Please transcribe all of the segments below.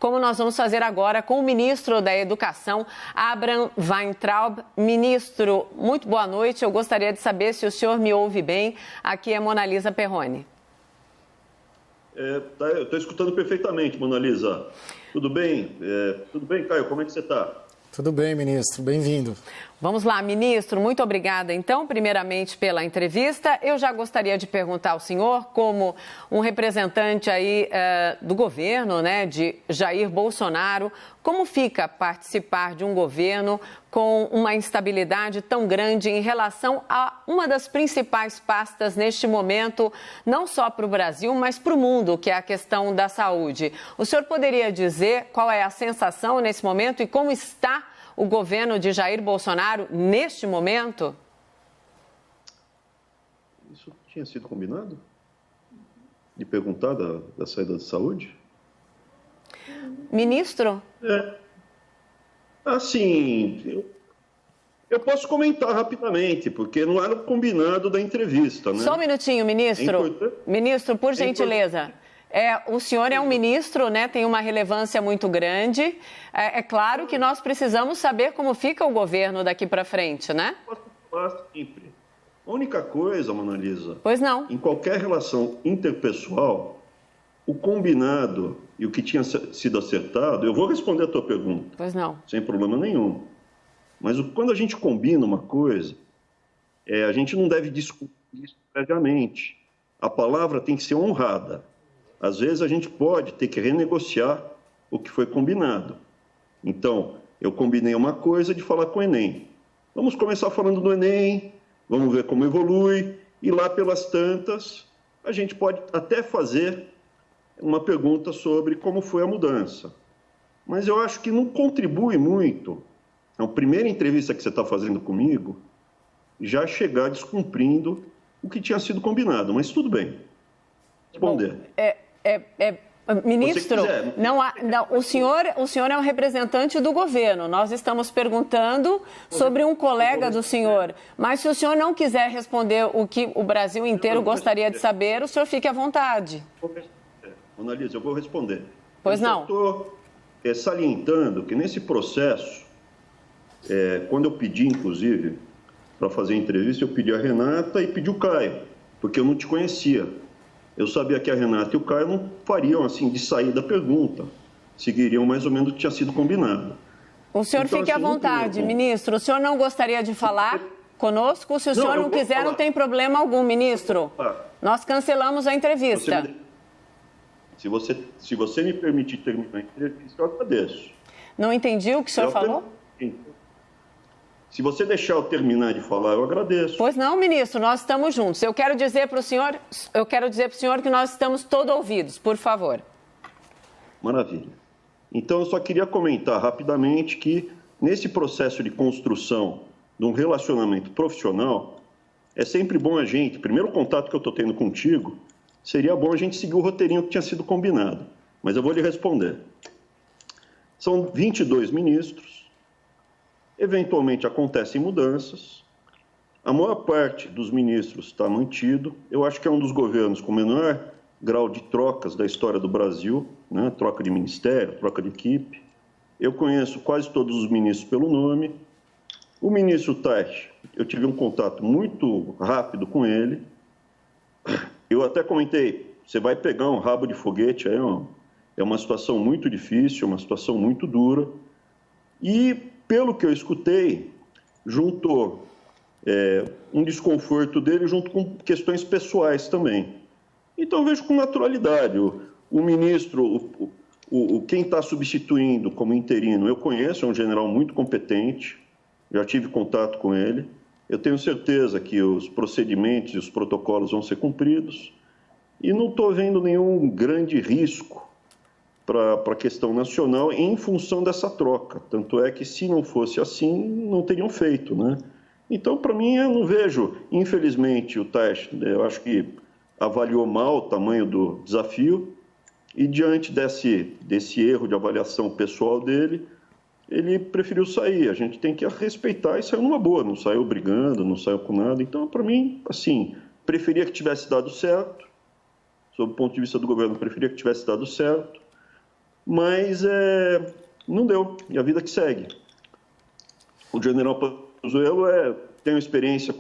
como nós vamos fazer agora com o ministro da Educação, Abraham Weintraub. Ministro, muito boa noite. Eu gostaria de saber se o senhor me ouve bem. Aqui é Mona Lisa Perrone. Eu estou escutando perfeitamente, Mona Lisa. Tudo bem? Tudo bem, Caio? Como é que você está? Tudo bem, ministro. Bem-vindo. Vamos lá, ministro. Muito obrigada, então, primeiramente pela entrevista. Eu já gostaria de perguntar ao senhor, como um representante aí do governo, né, de Jair Bolsonaro, como fica participar de um governo com uma instabilidade tão grande em relação a uma das principais pastas neste momento, não só para o Brasil, mas para o mundo, que é a questão da saúde. O senhor poderia dizer qual é a sensação nesse momento e como está o governo de Jair Bolsonaro neste momento? Isso tinha sido combinado? De perguntar da saída de saúde? Ministro? Assim, eu posso comentar rapidamente, porque não era o combinado da entrevista, né? Só um minutinho, ministro. Ministro, por gentileza. O senhor é um ministro, né? Tem uma relevância muito grande. É claro que nós precisamos saber como fica o governo daqui para frente, né? Posso falar sempre. A única coisa, Mona Lisa... Pois não. Em qualquer relação interpessoal, o combinado e o que tinha sido acertado... Eu vou responder a tua pergunta. Pois não. Sem problema nenhum. Mas quando a gente combina uma coisa, a gente não deve discutir isso previamente. A palavra tem que ser honrada. Às vezes a gente pode ter que renegociar o que foi combinado. Então, eu combinei uma coisa de falar com o Enem. Vamos começar falando do Enem, vamos ver como evolui, e lá pelas tantas, a gente pode até fazer uma pergunta sobre como foi a mudança. Mas eu acho que não contribui muito, a primeira entrevista que você está fazendo comigo, já chegar descumprindo o que tinha sido combinado. Mas tudo bem. Responder. Ministro, o senhor é um representante do governo. Nós estamos perguntando sobre um colega do senhor. Mas se o senhor não quiser responder o que o Brasil inteiro gostaria de saber, o senhor fique à vontade. Mona Lisa, eu vou responder. Pois não. Estou salientando que nesse processo, quando eu pedi, inclusive, para fazer a entrevista, eu pedi a Renata e pedi o Caio, porque eu não te conhecia. Eu sabia que a Renata e o Caio não fariam assim de sair da pergunta, seguiriam mais ou menos o que tinha sido combinado. O senhor fique à vontade, ministro. O senhor não gostaria de falar conosco? Se o senhor não quiser, não tem problema algum, ministro. Nós cancelamos a entrevista. Se você me permitir terminar a entrevista, eu agradeço. Não entendi o que o senhor falou? Se você deixar eu terminar de falar, eu agradeço. Pois não, ministro, nós estamos juntos. Eu quero dizer para o senhor que nós estamos todos ouvidos, por favor. Maravilha. Então, eu só queria comentar rapidamente que, nesse processo de construção de um relacionamento profissional, é sempre bom a gente, primeiro contato que eu estou tendo contigo, seria bom a gente seguir o roteirinho que tinha sido combinado. Mas eu vou lhe responder. São 22 ministros. Eventualmente acontecem mudanças, a maior parte dos ministros está mantido. Eu acho que é um dos governos com menor grau de trocas da história do Brasil, né? Troca de ministério, troca de equipe. Eu conheço quase todos os ministros pelo nome. O ministro Taish, eu tive um contato muito rápido com ele. Eu até comentei, você vai pegar um rabo de foguete, é uma situação muito difícil, é uma situação muito dura. E pelo que eu escutei, juntou um desconforto dele junto com questões pessoais também. Então, eu vejo com naturalidade. O ministro, quem está substituindo como interino, eu conheço, é um general muito competente, já tive contato com ele. Eu tenho certeza que os procedimentos e os protocolos vão ser cumpridos e não estou vendo nenhum grande risco para a questão nacional em função dessa troca. Tanto é que, se não fosse assim, não teriam feito, né? Então, para mim, eu não vejo, infelizmente, o Taish, eu acho que avaliou mal o tamanho do desafio e, diante desse erro de avaliação pessoal dele, ele preferiu sair. A gente tem que respeitar e saiu numa boa, não saiu brigando, não saiu com nada. Então, para mim, assim, preferia que tivesse dado certo, sob o ponto de vista do governo, preferia que tivesse dado certo. mas não deu, e a vida que segue. O general Pazuello tenho experiência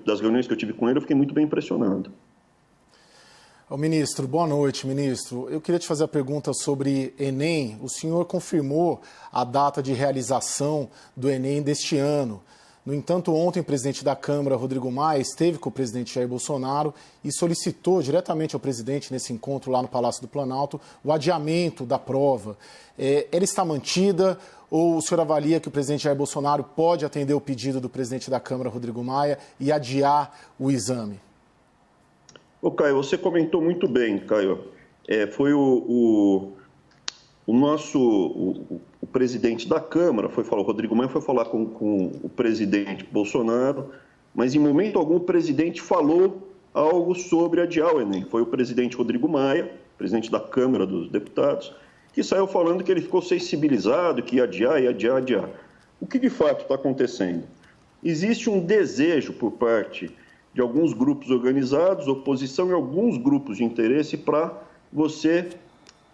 das reuniões que eu tive com ele, eu fiquei muito bem impressionado. Ministro, boa noite, ministro. Eu queria te fazer a pergunta sobre Enem. O senhor confirmou a data de realização do Enem deste ano. No entanto, ontem o presidente da Câmara, Rodrigo Maia, esteve com o presidente Jair Bolsonaro e solicitou diretamente ao presidente, nesse encontro lá no Palácio do Planalto, o adiamento da prova. Ela está mantida ou o senhor avalia que o presidente Jair Bolsonaro pode atender o pedido do presidente da Câmara, Rodrigo Maia, e adiar o exame? Ô, Caio, você comentou muito bem, Caio. Foi o presidente da Câmara, o Rodrigo Maia foi falar com o presidente Bolsonaro, mas em momento algum o presidente falou algo sobre adiar o Enem. Foi o presidente Rodrigo Maia, presidente da Câmara dos Deputados, que saiu falando que ele ficou sensibilizado, que ia adiar. O que de fato está acontecendo? Existe um desejo por parte de alguns grupos organizados, oposição e alguns grupos de interesse para você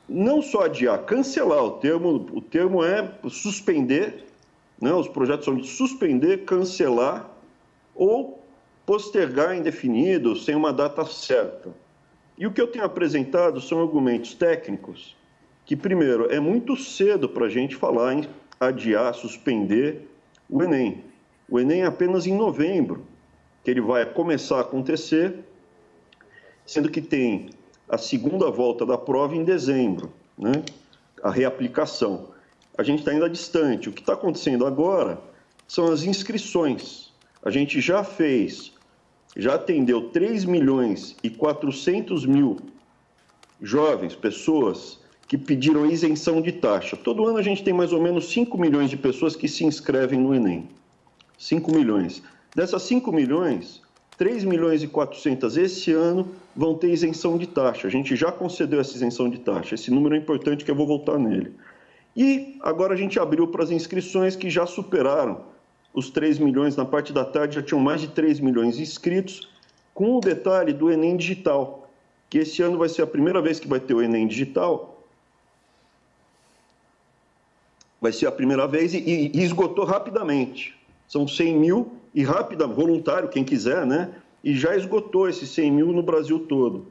não só adiar, cancelar. O termo é suspender, né? Os projetos são de suspender, cancelar ou postergar indefinido, sem uma data certa. E o que eu tenho apresentado são argumentos técnicos que, primeiro, é muito cedo para a gente falar em adiar, suspender o Enem. O Enem é apenas em novembro que ele vai começar a acontecer, sendo que tem a segunda volta da prova em dezembro, né? A reaplicação. A gente está ainda distante. O que está acontecendo agora são as inscrições. A gente já atendeu 3.400.000 jovens, pessoas que pediram isenção de taxa. Todo ano a gente tem mais ou menos 5 milhões de pessoas que se inscrevem no Enem. 5 milhões. Dessas 5 milhões, 3.400.000 esse ano vão ter isenção de taxa. A gente já concedeu essa isenção de taxa. Esse número é importante que eu vou voltar nele. E agora a gente abriu para as inscrições que já superaram os 3 milhões. Na parte da tarde já tinham mais de 3 milhões inscritos, com o detalhe do Enem Digital, que esse ano vai ser a primeira vez que vai ter o Enem Digital. Vai ser a primeira vez e esgotou rapidamente. São 100 mil e voluntário, quem quiser, né? E já esgotou esses 100 mil no Brasil todo.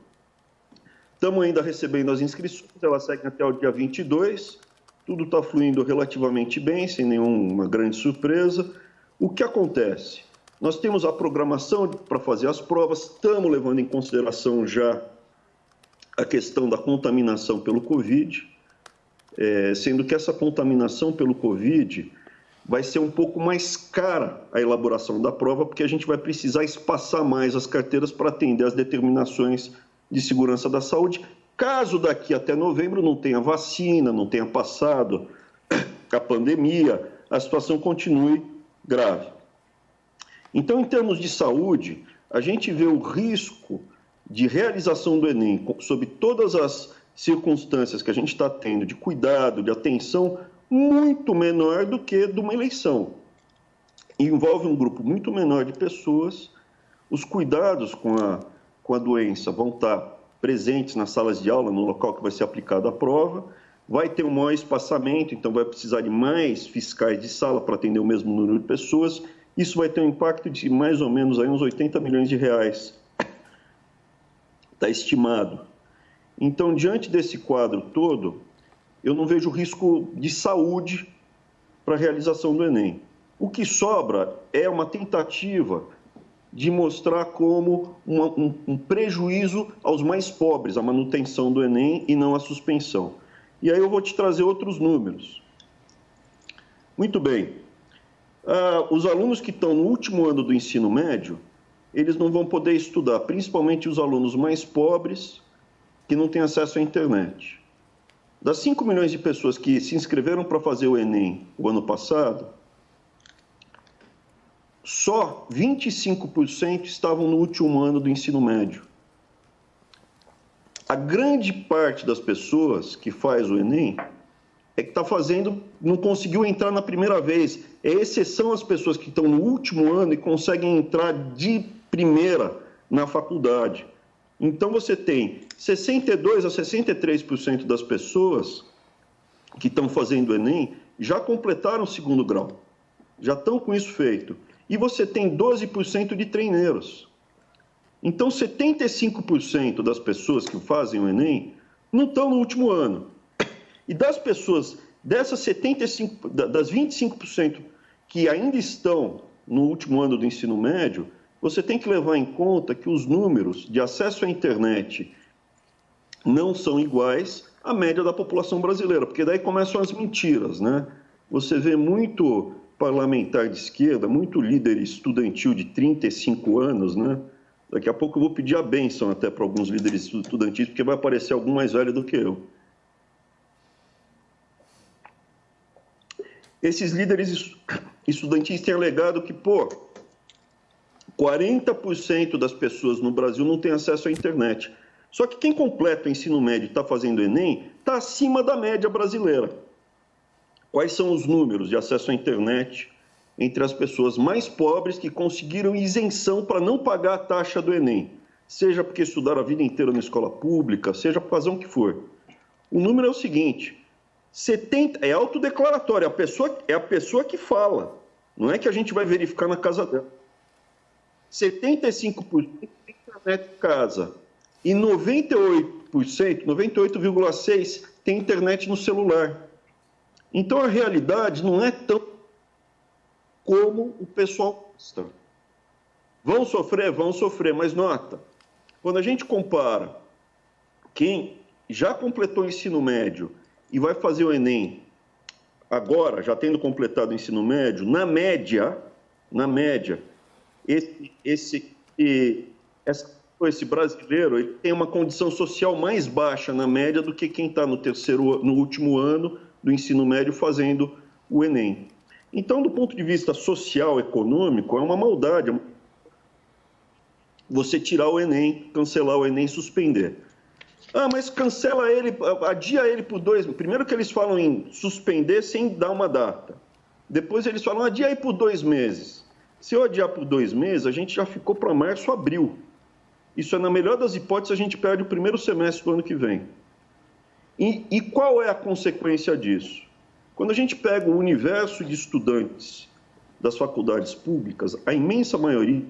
Estamos ainda recebendo as inscrições, elas seguem até o dia 22, tudo está fluindo relativamente bem, sem nenhuma grande surpresa. O que acontece? Nós temos a programação para fazer as provas, estamos levando em consideração já a questão da contaminação pelo Covid, sendo que essa contaminação pelo Covid vai ser um pouco mais cara a elaboração da prova, porque a gente vai precisar espaçar mais as carteiras para atender às determinações de segurança da saúde, caso daqui até novembro não tenha vacina, não tenha passado a pandemia, a situação continue grave. Então, em termos de saúde, a gente vê o risco de realização do Enem, sob todas as circunstâncias que a gente está tendo, de cuidado, de atenção, muito menor do que de uma eleição. Envolve um grupo muito menor de pessoas, os cuidados com a doença vão estar presentes nas salas de aula, no local que vai ser aplicada a prova, vai ter um maior espaçamento, então vai precisar de mais fiscais de sala para atender o mesmo número de pessoas. Isso vai ter um impacto de mais ou menos aí uns 80 milhões de reais. Está estimado. Então, diante desse quadro todo, eu não vejo risco de saúde para a realização do Enem. O que sobra é uma tentativa de mostrar como um prejuízo aos mais pobres, a manutenção do Enem e não a suspensão. E aí eu vou te trazer outros números. Muito bem. Os alunos que estão no último ano do ensino médio, eles não vão poder estudar, principalmente os alunos mais pobres que não têm acesso à internet. Das 5 milhões de pessoas que se inscreveram para fazer o Enem o ano passado, só 25% estavam no último ano do ensino médio. A grande parte das pessoas que faz o Enem é que está fazendo, não conseguiu entrar na primeira vez. É exceção as pessoas que estão no último ano e conseguem entrar de primeira na faculdade. Então, você tem 62% a 63% das pessoas que estão fazendo o Enem já completaram o segundo grau, já estão com isso feito. E você tem 12% de treineiros. Então, 75% das pessoas que fazem o Enem não estão no último ano. E das pessoas, das 25% que ainda estão no último ano do ensino médio, você tem que levar em conta que os números de acesso à internet não são iguais à média da população brasileira, porque daí começam as mentiras, né? Você vê muito parlamentar de esquerda, muito líder estudantil de 35 anos, né? Daqui a pouco eu vou pedir a bênção até para alguns líderes estudantis, porque vai aparecer algum mais velho do que eu. Esses líderes estudantis têm alegado que, 40% das pessoas no Brasil não têm acesso à internet. Só que quem completa o ensino médio e está fazendo o Enem está acima da média brasileira. Quais são os números de acesso à internet entre as pessoas mais pobres que conseguiram isenção para não pagar a taxa do Enem? Seja porque estudaram a vida inteira na escola pública, seja por razão que for. O número é o seguinte, é autodeclaratório, é a pessoa que fala. Não é que a gente vai verificar na casa dela. 75% tem internet em casa e 98,6% tem internet no celular. Então, a realidade não é tão como o pessoal está. Vão sofrer, mas nota, quando a gente compara quem já completou o ensino médio e vai fazer o Enem agora, já tendo completado o ensino médio, na média, esse brasileiro ele tem uma condição social mais baixa na média do que quem está no último ano do ensino médio fazendo o Enem. Então, do ponto de vista social, econômico, é uma maldade você tirar o Enem, cancelar o Enem, suspender. Ah, mas cancela ele, adia ele por 2 meses. Primeiro que eles falam em suspender sem dar uma data. Depois eles falam, adia aí por 2 meses. Se eu adiar por 2 meses, a gente já ficou para março, abril. Isso é, na melhor das hipóteses, a gente perde o primeiro semestre do ano que vem. E qual é a consequência disso? Quando a gente pega o universo de estudantes das faculdades públicas, a imensa maioria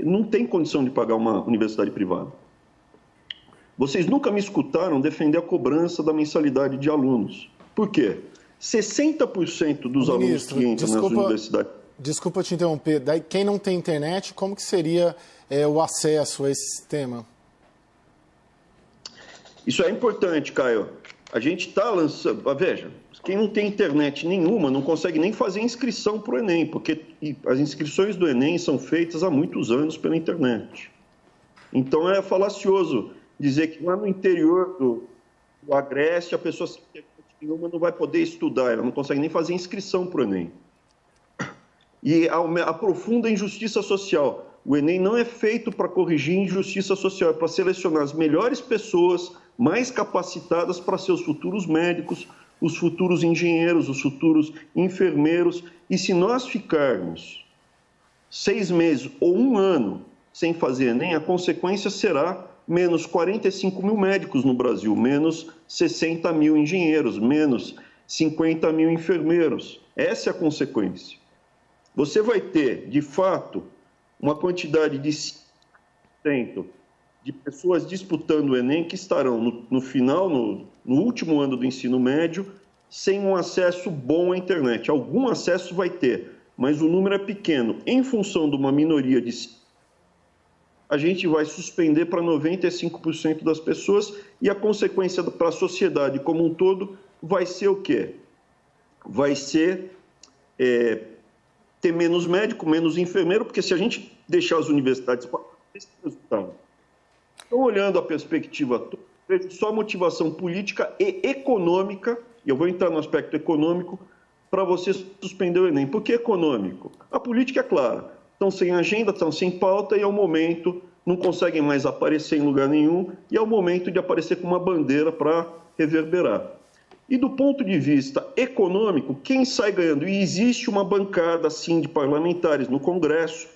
não tem condição de pagar uma universidade privada. Vocês nunca me escutaram defender a cobrança da mensalidade de alunos. Por quê? 60% dos alunos que entram nas universidades... Desculpa te interromper. Daí, quem não tem internet, como que seria o acesso a esse sistema? Isso é importante, Caio. A gente está lançando... Veja, quem não tem internet nenhuma não consegue nem fazer inscrição para o Enem, porque as inscrições do Enem são feitas há muitos anos pela internet. Então, é falacioso dizer que lá no interior do Agreste a pessoa sem internet nenhuma não vai poder estudar, ela não consegue nem fazer inscrição para o Enem. E a profunda injustiça social. O Enem não é feito para corrigir injustiça social, é para selecionar as melhores pessoas mais capacitadas para ser os futuros médicos, os futuros engenheiros, os futuros enfermeiros. E se nós ficarmos 6 meses ou 1 ano sem fazer Enem, a consequência será menos 45 mil médicos no Brasil, menos 60 mil engenheiros, menos 50 mil enfermeiros. Essa é a consequência. Você vai ter, de fato, uma quantidade de 5% de pessoas disputando o Enem que estarão no final, no último ano do ensino médio, sem um acesso bom à internet. Algum acesso vai ter, mas o número é pequeno. Em função de uma minoria a gente vai suspender para 95% das pessoas e a consequência para a sociedade como um todo vai ser o quê? Vai ser ter menos médico, menos enfermeiro, porque se a gente deixar as universidades para esse resultado. Então, olhando a perspectiva toda, vejo só motivação política e econômica, e eu vou entrar no aspecto econômico, para você suspender o Enem. Por que econômico? A política é clara. Estão sem agenda, estão sem pauta e, ao momento, não conseguem mais aparecer em lugar nenhum e é o momento de aparecer com uma bandeira para reverberar. E do ponto de vista econômico, quem sai ganhando? E existe uma bancada, sim, de parlamentares no Congresso,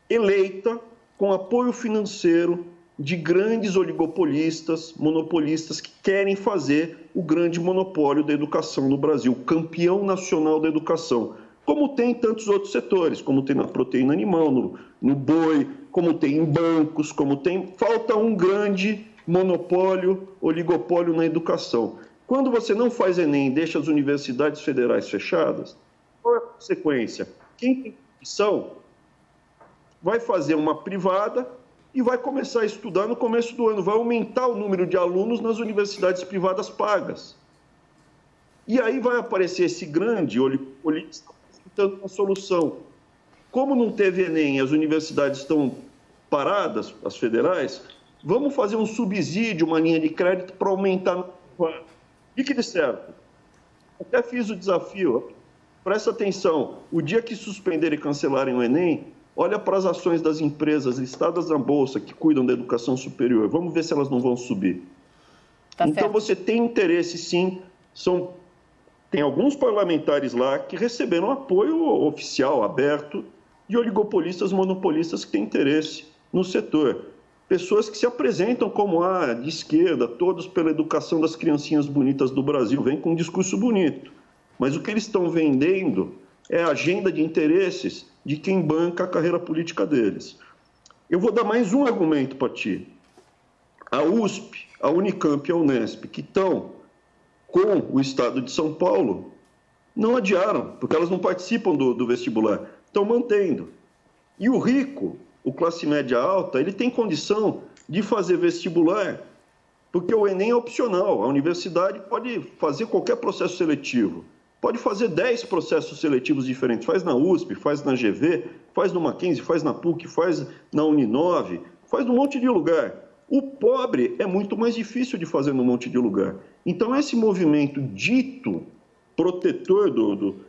eleita com apoio financeiro de grandes oligopolistas, monopolistas que querem fazer o grande monopólio da educação no Brasil, o campeão nacional da educação, como tem em tantos outros setores, como tem na proteína animal, no boi, como tem em bancos, como tem... Falta um grande monopólio, oligopólio na educação. Quando você não faz Enem e deixa as universidades federais fechadas, qual é a consequência? Quem tem condição vai fazer uma privada e vai começar a estudar no começo do ano, vai aumentar o número de alunos nas universidades privadas pagas. E aí vai aparecer esse grande oligopolista apresentando uma solução. Como não teve Enem e as universidades estão paradas, as federais, vamos fazer um subsídio, uma linha de crédito para aumentar. E que de certo? Até fiz o desafio, presta atenção, o dia que suspenderem e cancelarem o Enem, olha para as ações das empresas listadas na Bolsa que cuidam da educação superior. Vamos ver se elas não vão subir. Tá então, certo. Você tem interesse, sim. Tem alguns parlamentares lá que receberam apoio oficial, aberto, de oligopolistas, monopolistas que têm interesse no setor. Pessoas que se apresentam como de esquerda, todos pela educação das criancinhas bonitas do Brasil. Vem com um discurso bonito. Mas o que eles estão vendendo é a agenda de interesses de quem banca a carreira política deles. Eu vou dar mais um argumento para ti. A USP, a Unicamp e a Unesp, que estão com o Estado de São Paulo, não adiaram, porque elas não participam do vestibular, estão mantendo. E o rico, o classe média alta, ele tem condição de fazer vestibular, porque o Enem é opcional, a universidade pode fazer qualquer processo seletivo. Pode fazer 10 processos seletivos diferentes. Faz na USP, faz na GV, faz no Mackenzie, faz na PUC, faz na Uninove, faz num monte de lugar. O pobre é muito mais difícil de fazer num monte de lugar. Então, esse movimento dito protetor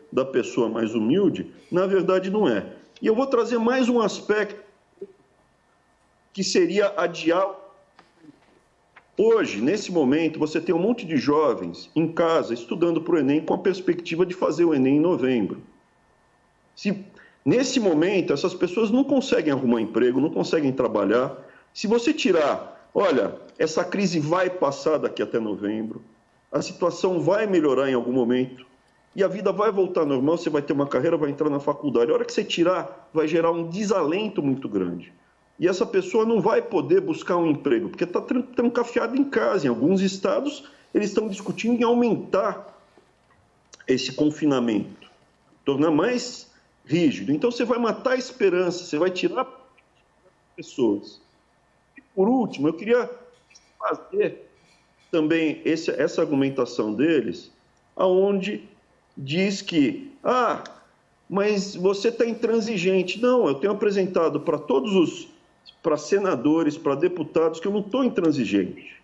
da pessoa mais humilde, na verdade, não é. E eu vou trazer mais um aspecto que seria adiar. Hoje, nesse momento, você tem um monte de jovens em casa estudando para o Enem com a perspectiva de fazer o Enem em novembro. Nesse momento, essas pessoas não conseguem arrumar emprego, não conseguem trabalhar. Se você tirar, olha, essa crise vai passar daqui até novembro, a situação vai melhorar em algum momento e a vida vai voltar ao normal, você vai ter uma carreira, vai entrar na faculdade. A hora que você tirar, vai gerar um desalento muito grande. E essa pessoa não vai poder buscar um emprego, porque está trancafiada em casa. Em alguns estados, eles estão discutindo em aumentar esse confinamento, tornar mais rígido. Então, você vai matar a esperança, você vai tirar pessoas. E, por último, eu queria fazer também essa argumentação deles, aonde diz que, mas você está intransigente. Não, eu tenho apresentado para para senadores, para deputados, que eu não estou intransigente.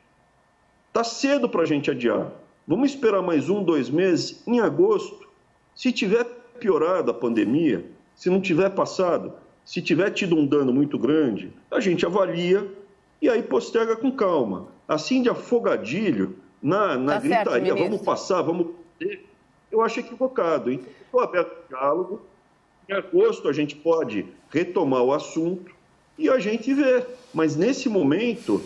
Está cedo para a gente adiar. Vamos esperar mais 1, 2 meses. Em agosto, se tiver piorado a pandemia, se não tiver passado, se tiver tido um dano muito grande, a gente avalia e aí posterga com calma. Assim de afogadilho, na gritaria, certo, vamos passar, vamos... Eu acho equivocado. Então, estou aberto ao diálogo. Em agosto, a gente pode retomar o assunto e a gente vê. Mas nesse momento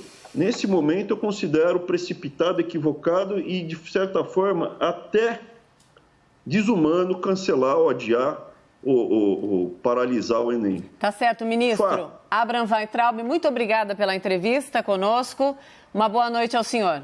eu considero precipitado, equivocado e, de certa forma, até desumano cancelar ou adiar ou paralisar o Enem. Tá certo, ministro. Abraham Weintraub, muito obrigada pela entrevista conosco. Uma boa noite ao senhor.